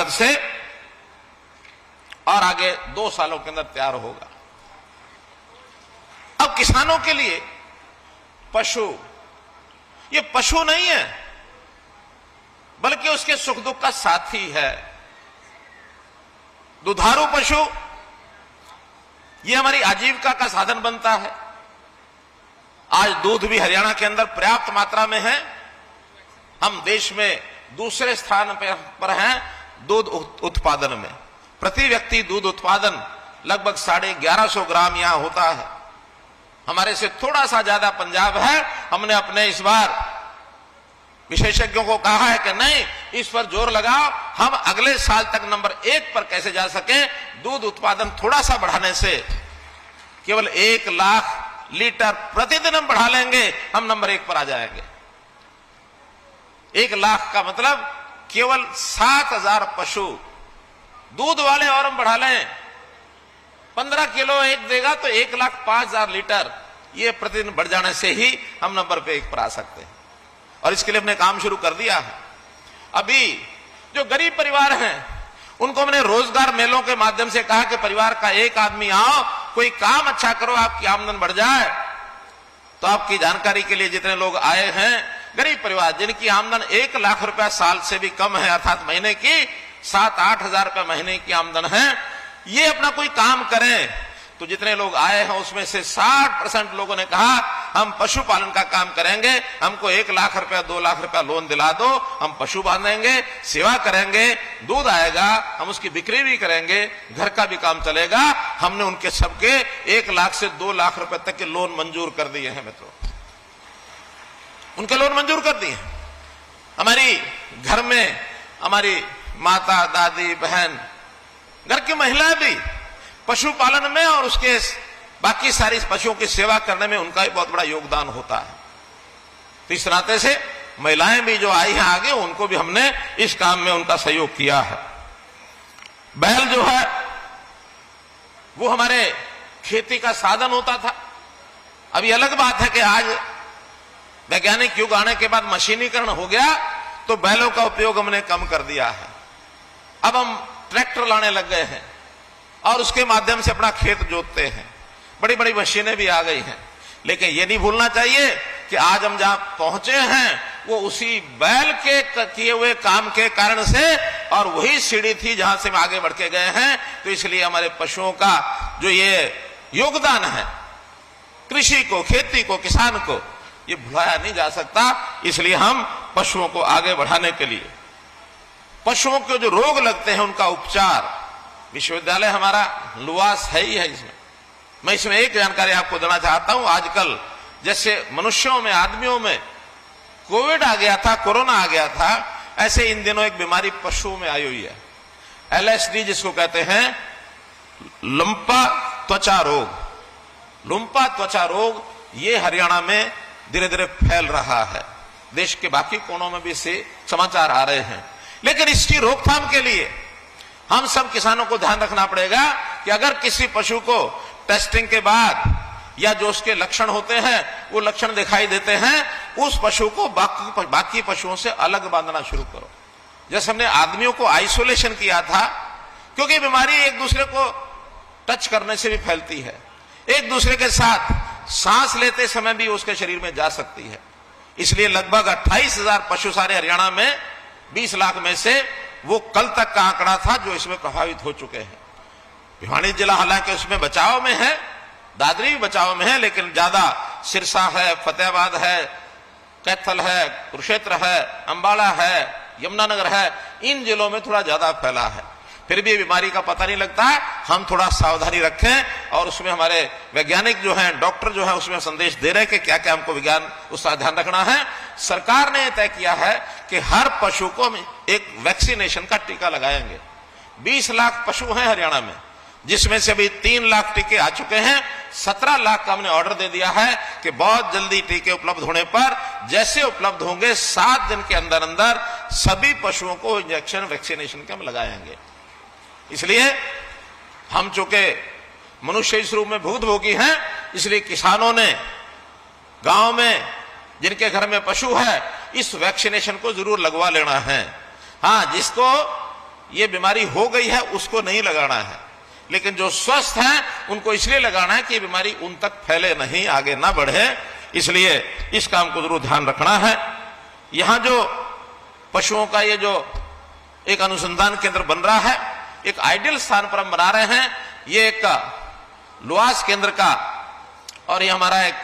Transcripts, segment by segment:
लागत से और आगे 2 सालों के अंदर तैयार होगा। अब किसानों के लिए पशु ये पशु नहीं है, बल्कि उसके सुख दुख का साथी है। दुधारू पशु ये हमारी आजीविका का साधन बनता है। आज दूध भी हरियाणा के अंदर पर्याप्त मात्रा में है। हम देश में दूसरे स्थान पर हैं दूध उत्पादन में। प्रति व्यक्ति दूध उत्पादन लगभग 1150 ग्राम यहां होता है। हमारे से थोड़ा सा ज्यादा पंजाब है। हमने अपने इस बार विशेषज्ञों को कहा है कि नहीं, इस पर जोर लगाओ, हम अगले साल तक नंबर 1 पर कैसे जा सके। दूध उत्पादन थोड़ा सा बढ़ाने से केवल 1 लाख लीटर प्रतिदिन हम बढ़ा लेंगे, हम नंबर 1 पर आ जाएंगे। 1 लाख का मतलब केवल 7000 पशु दूध वाले और हम बढ़ा लें, 15 किलो एक देगा तो 1,05,000 लीटर, ये प्रतिदिन बढ़ जाने से ही हम नंबर पे 1 पर आ सकते हैं। और इसके लिए हमने काम शुरू कर दिया है। अभी जो गरीब परिवार हैं उनको हमने रोजगार मेलों के माध्यम से कहा कि परिवार का एक आदमी आओ, कोई काम अच्छा करो, आपकी आमदन बढ़ जाए। तो आपकी जानकारी के लिए जितने लोग आए हैं, गरीब परिवार जिनकी आमदन 1 लाख रुपया साल से भी कम है, अर्थात महीने की 7-8 हजार रुपया महीने की आमदन है, ये अपना कोई काम करें। तो जितने लोग आए हैं उसमें से 60% लोगों ने कहा हम पशुपालन का काम करेंगे, हमको 1 लाख रुपया 2 लाख रुपया लोन दिला दो, हम पशु बांधेंगे, सेवा करेंगे, दूध आएगा, हम उसकी बिक्री भी करेंगे, घर का भी काम चलेगा। हमने उनके सबके 1 लाख से 2 लाख रुपए तक के लोन मंजूर कर दिए हैं मित्रों, उनके लोन मंजूर कर दिए। हमारी घर में हमारी माता, दादी, बहन, घर की महिलाएं भी पशुपालन में और उसके बाकी सारी पशुओं की सेवा करने में उनका भी बहुत बड़ा योगदान होता है। तो इस नाते से महिलाएं भी जो आई हैं आगे, उनको भी हमने इस काम में उनका सहयोग किया है। बैल जो है वो हमारे खेती का साधन होता था। अभी अलग बात है कि आज वैज्ञानिक युग आने के बाद मशीनीकरण हो गया तो बैलों का उपयोग हमने कम कर दिया है। अब हम ट्रैक्टर लाने लग गए हैं और उसके माध्यम से अपना खेत जोतते हैं। बड़ी बड़ी मशीनें भी आ गई हैं, लेकिन ये नहीं भूलना चाहिए कि आज हम जहां पहुंचे हैं वो उसी बैल के किए हुए काम के कारण से, और वही सीढ़ी थी जहां से हम आगे बढ़ के गए हैं। तो इसलिए हमारे पशुओं का जो ये योगदान है कृषि को, खेती को, किसान को, ये भुलाया नहीं जा सकता। इसलिए हम पशुओं को आगे बढ़ाने के लिए, पशुओं के जो रोग लगते हैं उनका उपचार, विश्वविद्यालय हमारा लुआस है ही है इसमें। मैं इसमें एक जानकारी आपको देना चाहता हूं। आजकल जैसे मनुष्यों में, आदमियों में कोविड आ गया था, कोरोना आ गया था, ऐसे इन दिनों एक बीमारी पशुओं में आई हुई है, LSD जिसको कहते हैं, लंपा त्वचा रोग। लंपा त्वचा रोग ये हरियाणा में धीरे धीरे फैल रहा है। देश के बाकी कोनों में भी इससे समाचार आ रहे हैं। लेकिन इसकी रोकथाम के लिए हम सब किसानों को ध्यान रखना पड़ेगा कि अगर किसी पशु को टेस्टिंग के बाद या जो उसके लक्षण होते हैं वो लक्षण दिखाई देते हैं, उस पशु को बाकी पशुओं से अलग बांधना शुरू करो। जैसे हमने आदमियों को आइसोलेशन किया था, क्योंकि बीमारी एक दूसरे को टच करने से भी फैलती है, एक दूसरे के साथ सांस लेते समय भी उसके शरीर में जा सकती है। इसलिए लगभग 28,000 पशु सारे हरियाणा में 20 लाख में से वो कल तक का आंकड़ा था जो इसमें प्रभावित हो चुके हैं। भिवानी जिला हालांकि उसमें बचाव में है, दादरी भी बचाव में है, लेकिन ज्यादा सिरसा है, फतेहाबाद है, कैथल है, कुरुक्षेत्र है, अंबाला है, यमुनानगर है, इन जिलों में थोड़ा ज्यादा फैला है। फिर भी बीमारी का पता नहीं लगता है। हम थोड़ा सावधानी रखें और उसमें हमारे वैज्ञानिक जो हैं, डॉक्टर जो है, उसमें संदेश दे रहे हैं कि क्या क्या हमको विज्ञान उसका ध्यान रखना है। सरकार ने तय किया है कि हर पशु को हम एक वैक्सीनेशन का टीका लगाएंगे। 20 लाख पशु हैं हरियाणा में, जिसमें से अभी 3 लाख टीके आ चुके हैं। 17 लाख का हमने ऑर्डर दे दिया है कि बहुत जल्दी टीके उपलब्ध होने पर, जैसे उपलब्ध होंगे 7 दिन के अंदर अंदर सभी पशुओं को इंजेक्शन, वैक्सीनेशन के हम लगाएंगे। इसलिए हम चूंकि मनुष्य इस रूप में भुक्तभोगी हैं, इसलिए किसानों ने गांव में जिनके घर में पशु है इस वैक्सीनेशन को जरूर लगवा लेना है। हाँ, जिसको ये बीमारी हो गई है उसको नहीं लगाना है, लेकिन जो स्वस्थ हैं उनको इसलिए लगाना है कि ये बीमारी उन तक फैले नहीं, आगे ना बढ़े। इसलिए इस काम को जरूर ध्यान रखना है। यहां जो पशुओं का ये जो एक अनुसंधान केंद्र बन रहा है, एक आइडियल स्थान पर हम बना रहे हैं। ये एक लुआस केंद्र का, और ये हमारा एक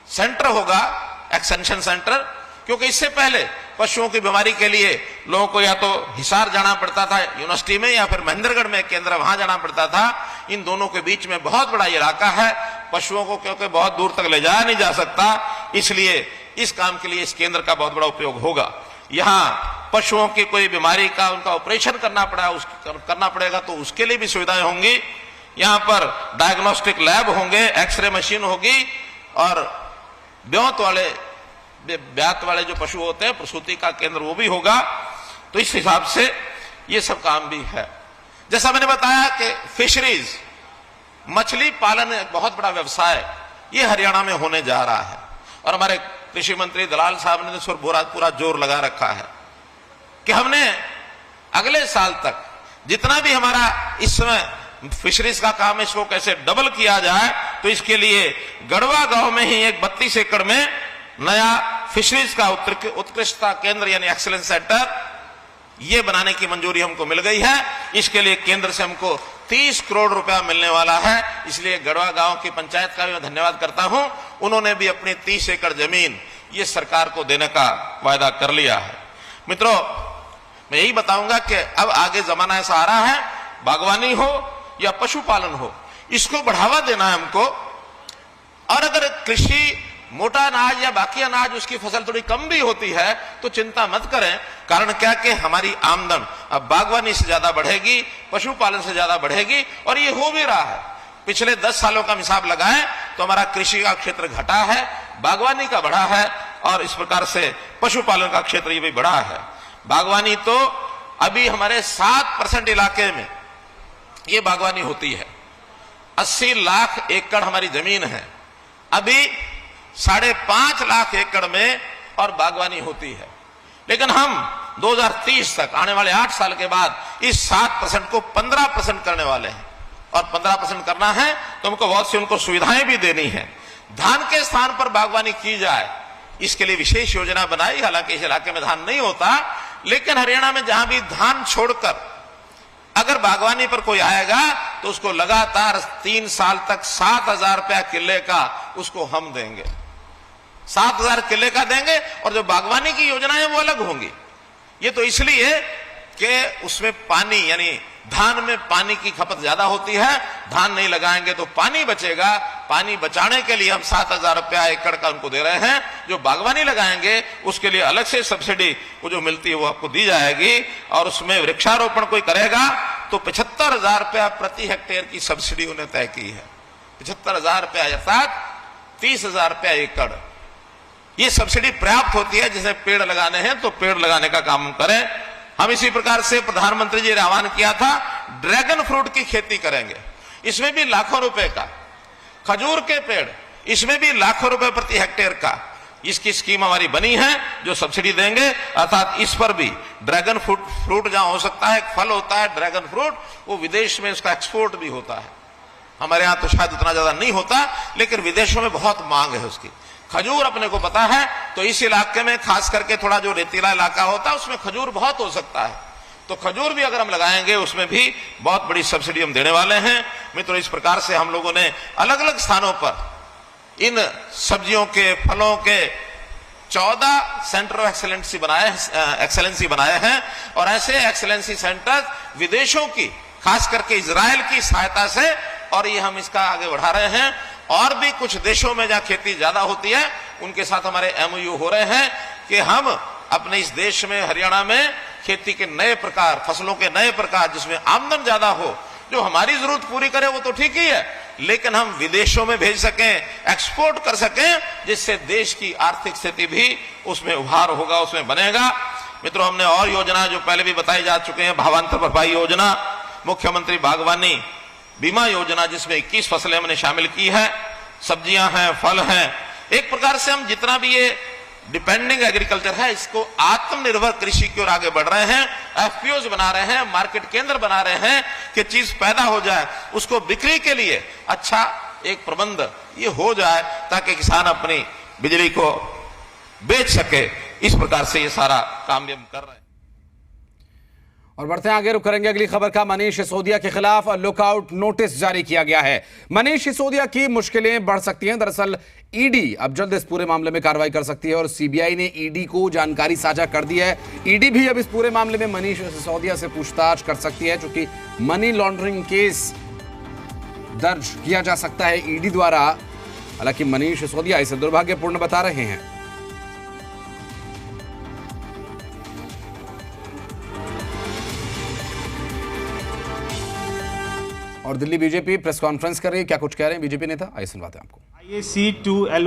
सेंटर होगा, एक्सटेंशन सेंटर, क्योंकि इससे पहले पशुओं की बीमारी के लिए लोगों को या तो हिसार जाना पड़ता था यूनिवर्सिटी में, या फिर महेंद्रगढ़ में एक केंद्र वहां जाना पड़ता था। इन दोनों के बीच में बहुत बड़ा इलाका है, पशुओं को क्योंकि बहुत दूर तक ले जाया नहीं जा सकता, इसलिए इस काम के लिए इस केंद्र का बहुत बड़ा उपयोग होगा। यहाँ पशुओं की कोई बीमारी का उनका ऑपरेशन करना पड़ेगा तो उसके लिए भी सुविधाएं होंगी। यहाँ पर डायग्नोस्टिक लैब होंगे, एक्सरे मशीन होगी, और ब्यात वाले जो पशु होते हैं, प्रसूति का केंद्र वो भी होगा। तो इस हिसाब से ये सब काम भी है। जैसा मैंने बताया कि फिशरीज, मछली पालन एक बहुत बड़ा व्यवसाय ये हरियाणा में होने जा रहा है, और हमारे कृषि मंत्री दलाल साहब ने तो पूरा जोर लगा रखा है कि हमने अगले साल तक जितना भी हमारा इस समय फिशरीज का काम है इसको कैसे डबल किया जाए। तो इसके लिए गढ़वा गांव में ही एक 32 एकड़ में नया फिशरीज का उत्कृष्टता केंद्र यानी एक्सीलेंस सेंटर ये बनाने की मंजूरी हमको मिल गई है। इसके लिए केंद्र से हमको 30 करोड़ रुपया मिलने वाला है। इसलिए गढ़वा गांव की पंचायत का भी मैं धन्यवाद करता हूं, उन्होंने भी अपनी 30 एकड़ जमीन ये सरकार को देने का वायदा कर लिया है। मित्रों, मैं यही बताऊंगा कि अब आगे जमाना ऐसा आ रहा है, बागवानी हो या पशुपालन हो, इसको बढ़ावा देना है हमको। और अगर कृषि मोटा अनाज या बाकी अनाज उसकी फसल थोड़ी कम भी होती है तो चिंता मत करें। कारण क्या कि हमारी आमदन अब बागवानी से ज्यादा बढ़ेगी, पशुपालन से ज्यादा बढ़ेगी, और ये हो भी रहा है। पिछले 10 सालों का हिसाब लगाएं तो हमारा कृषि का क्षेत्र घटा है, बागवानी का बढ़ा है, और इस प्रकार से पशुपालन का क्षेत्र ये भी बढ़ा है। बागवानी तो अभी हमारे 7% इलाके में ये बागवानी होती है। 80 लाख एकड़ हमारी जमीन है, अभी 5.5 लाख एकड़ में और बागवानी होती है। लेकिन हम 2030 तक आने वाले 8 साल के बाद इस 7% को 15% करने वाले हैं, और 15% करना है तो हमको बहुत सी उनको सुविधाएं भी देनी है। धान के स्थान पर बागवानी की जाए, इसके लिए विशेष योजना बनाई। हालांकि इस इलाके में धान नहीं होता, लेकिन हरियाणा में जहां भी धान छोड़कर अगर बागवानी पर कोई आएगा तो उसको लगातार 3 साल तक 7,000 रुपया किले का उसको हम देंगे, 7,000 किले का देंगे। और जो बागवानी की योजनाएं वो अलग होंगी। ये तो इसलिए कि उसमें पानी यानी धान में पानी की खपत ज्यादा होती है, धान नहीं लगाएंगे तो पानी बचेगा। पानी बचाने के लिए हम 7,000 रुपया एकड़ का उनको दे रहे हैं। जो बागवानी लगाएंगे उसके लिए अलग से सब्सिडी वो जो मिलती है वो आपको दी जाएगी, और उसमें वृक्षारोपण कोई करेगा तो 75,000 रुपया प्रति हेक्टेयर की सब्सिडी उन्हें तय की है। 75,000 रुपया अर्थात 30,000 रुपया एकड़ ये सब्सिडी पर्याप्त होती है। जिसे पेड़ लगाने हैं तो पेड़ लगाने का काम करें। हम इसी प्रकार से प्रधानमंत्री जी ने आह्वान किया था, ड्रैगन फ्रूट की खेती करेंगे, इसमें भी लाखों रुपए का। खजूर के पेड़, इसमें भी लाखों रुपए प्रति हेक्टेयर का इसकी स्कीम हमारी बनी है जो सब्सिडी देंगे। अर्थात इस पर भी ड्रैगन फ्रूट जहां हो सकता है, एक फल होता है ड्रैगन फ्रूट, वो विदेश में उसका एक्सपोर्ट भी होता है। हमारे यहां तो शायद उतना ज्यादा नहीं होता, लेकिन विदेशों में बहुत मांग है उसकी। खजूर अपने को पता है, तो इस इलाके में खास करके थोड़ा जो रेतीला इलाका होता है उसमें खजूर बहुत हो सकता है। तो खजूर भी अगर हम लगाएंगे उसमें भी बहुत बड़ी सब्सिडी हम देने वाले हैं। मित्रों, इस प्रकार से हम लोगों ने अलग अलग स्थानों पर इन सब्जियों के, फलों के 14 सेंटर ऑफ एक्सेलेंसी बनाए हैं। और ऐसे एक्सेलेंसी सेंटर विदेशों की, खास करके इजराइल की सहायता से, और ये हम इसका आगे बढ़ा रहे हैं। और भी कुछ देशों में जहां खेती ज्यादा होती है उनके साथ हमारे MOU हो रहे हैं कि हम अपने इस देश में, हरियाणा में खेती के नए प्रकार, फसलों के नए प्रकार जिसमें आमदन ज्यादा हो, जो हमारी जरूरत पूरी करे वो तो ठीक ही है, लेकिन हम विदेशों में भेज सकें, एक्सपोर्ट कर सकें, जिससे देश की आर्थिक स्थिति भी उसमें उभार होगा, उसमें बनेगा। मित्रों, हमने और योजना जो पहले भी बताई जा चुके हैं, भावांतर भरपाई योजना, मुख्यमंत्री बागवानी बीमा योजना जिसमें 21 फसलें हमने शामिल की है, सब्जियां हैं, फल हैं। एक प्रकार से हम जितना भी ये डिपेंडिंग एग्रीकल्चर है, इसको आत्मनिर्भर कृषि की ओर आगे बढ़ रहे हैं। एफपीओज बना रहे हैं, मार्केट केंद्र बना रहे हैं कि चीज पैदा हो जाए, उसको बिक्री के लिए अच्छा एक प्रबंध ये हो जाए ताकि किसान अपनी बिजली को बेच सके। इस प्रकार से ये सारा काम भी हम कर रहे हैं। और बढ़ते हैं आगे, रुक करेंगे अगली खबर का। मनीष सिसोदिया के खिलाफ लुकआउट नोटिस जारी किया गया है। मनीष सिसोदिया की मुश्किलें बढ़ सकती हैं। दरअसल ईडी अब जल्द इस पूरे मामले में कार्रवाई कर सकती है और सीबीआई ने ईडी को जानकारी साझा कर दी है। ईडी भी अब इस पूरे मामले में मनीष सिसोदिया से पूछताछ कर सकती है, क्योंकि मनी लॉन्ड्रिंग केस दर्ज किया जा सकता है ईडी द्वारा। हालांकि मनीष सिसोदिया इसे दुर्भाग्यपूर्ण बता रहे हैं। और दिल्ली बीजेपी प्रेस कॉन्फ्रेंस कर रही है, क्या कुछ कह रहे हैं बीजेपी नेता, आइए सुनवाते हैं आपको। IAC2L